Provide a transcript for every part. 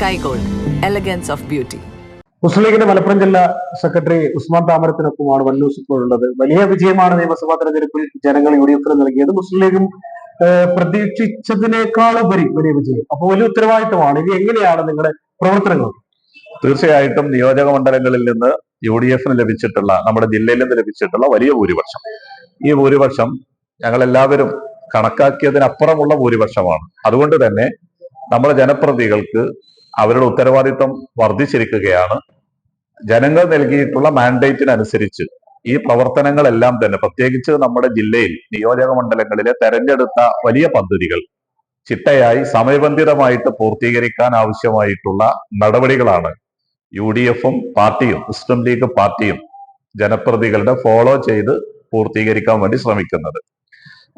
Sky Gold, elegance of beauty. മുസ്ലിം ലീഗിന്റെ മലപ്പുറം ജില്ലാ secretary Usman താമരത്തിനൊപ്പമാണ് വന്നൂസ് ഇപ്പോഴുള്ളത്. വലിയ വിജയമാണ് നിയമസഭാ തെരഞ്ഞെടുപ്പിൽ ജനങ്ങൾ UDF നൽകിയത്. മുസ്ലിം ലീഗും പ്രതീക്ഷിച്ചതിനേക്കാളുപരി വലിയ വിജയം. അപ്പോൾ വലിയ ഉത്തരവാദിത്തമാണ്. ഇനി എങ്ങനെയാണ് നിങ്ങളുടെ പ്രവർത്തനങ്ങൾ? തീർച്ചയായിട്ടും നിയോജക മണ്ഡലങ്ങളിൽ നിന്ന് UDF ലഭിച്ചിട്ടുള്ള, നമ്മുടെ ജില്ലയിൽ നിന്ന് ലഭിച്ചിട്ടുള്ള വലിയ ഭൂരിപക്ഷം, ഈ ഭൂരിപക്ഷം ഞങ്ങളെല്ലാവരും കണക്കാക്കിയതിനപ്പുറമുള്ള ഭൂരിപക്ഷമാണ്. അതുകൊണ്ട് തന്നെ നമ്മുടെ ജനപ്രതിനിധികൾക്ക് അവരുടെ ഉത്തരവാദിത്വം വർദ്ധിച്ചിരിക്കുകയാണ്. ജനങ്ങൾ നൽകിയിട്ടുള്ള മാൻഡേറ്റിനനുസരിച്ച് ഈ പ്രവർത്തനങ്ങളെല്ലാം തന്നെ, പ്രത്യേകിച്ച് നമ്മുടെ ജില്ലയിൽ നിയോജക മണ്ഡലങ്ങളിലെ തെരഞ്ഞെടുത്ത വലിയ പദ്ധതികൾ ചിട്ടയായി സമയബന്ധിതമായിട്ട് പൂർത്തീകരിക്കാൻ ആവശ്യമായിട്ടുള്ള നടപടികളാണ് UDF-ഉം പാർട്ടിയും മുസ്ലിം ലീഗ് പാർട്ടിയും ജനപ്രതിനിധികളുടെ ഫോളോ ചെയ്ത് പൂർത്തീകരിക്കാൻ വേണ്ടി ശ്രമിക്കുന്നത്.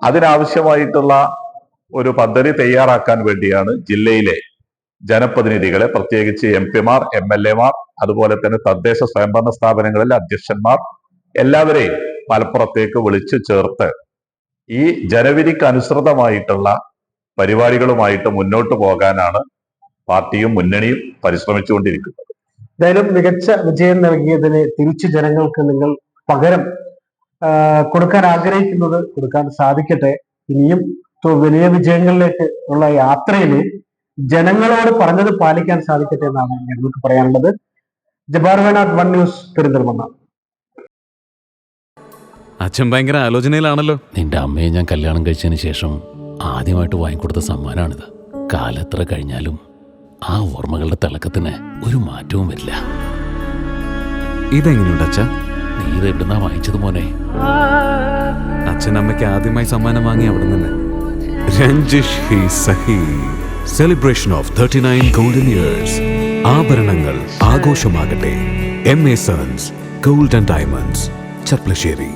അതിനാവശ്യമായിട്ടുള്ള ഒരു പദ്ധതി തയ്യാറാക്കാൻ വേണ്ടിയാണ് ജില്ലയിലെ ജനപ്രതിനിധികളെ, പ്രത്യേകിച്ച് MP-മാർ, MLA-മാർ, അതുപോലെ തന്നെ തദ്ദേശ സ്വയംഭരണ സ്ഥാപനങ്ങളിലെ അധ്യക്ഷന്മാർ എല്ലാവരെയും മലപ്പുറത്തേക്ക് വിളിച്ചു ചേർത്ത് ഈ ജനവിധിക്ക് അനുസൃതമായിട്ടുള്ള പരിപാടികളുമായിട്ട് മുന്നോട്ട് പോകാനാണ് പാർട്ടിയും മുന്നണിയും പരിശ്രമിച്ചുകൊണ്ടിരിക്കുന്നത്. എന്തായാലും മികച്ച വിജയം നൽകിയതിന് തിരിച്ചു ജനങ്ങൾക്ക് നിങ്ങൾ പകരം കൊടുക്കാൻ ആഗ്രഹിക്കുന്നത് കൊടുക്കാൻ സാധിക്കട്ടെ. ഇനിയും വലിയ വിജയങ്ങളിലേക്ക് ഉള്ള യാത്രയിൽ ജനങ്ങളോട് പറഞ്ഞത് പാലിക്കാൻ സാധിക്കട്ടെ എന്നാണ് ഞങ്ങൾക്ക് പറയാനുള്ളത്. Jabbar Venad, one news, Perinthalmanna. അച്ഛൻ ഭയങ്കര ആലോചനയിലാണല്ലോ. നിന്റെ അമ്മയെ ഞാൻ കല്യാണം കഴിച്ചതിന് ശേഷം ആദ്യമായിട്ട് വാങ്ങിക്കൊടുത്ത സമ്മാനമാണിത്. കാലെത്ര കഴിഞ്ഞാലും ആ ഓർമ്മകളുടെ തിളക്കത്തിന് ഒരു മാറ്റവും വരില്ല. ഇതെങ്ങനെയുണ്ട് അച്ഛ? നീ ഇത് എവിടുന്നാ വാങ്ങിച്ചത് മോനെ? അച്ഛൻ അമ്മയ്ക്ക് ആദ്യമായി സമ്മാനം വാങ്ങി അവിടെ നിന്ന്. രഞ്ജിഷ് ഹി സഹി. Celebration of 39 golden years. ആഭരണങ്ങൾ ആഘോഷമാകട്ടെ. MA sons gold and diamonds, Cherpulassery.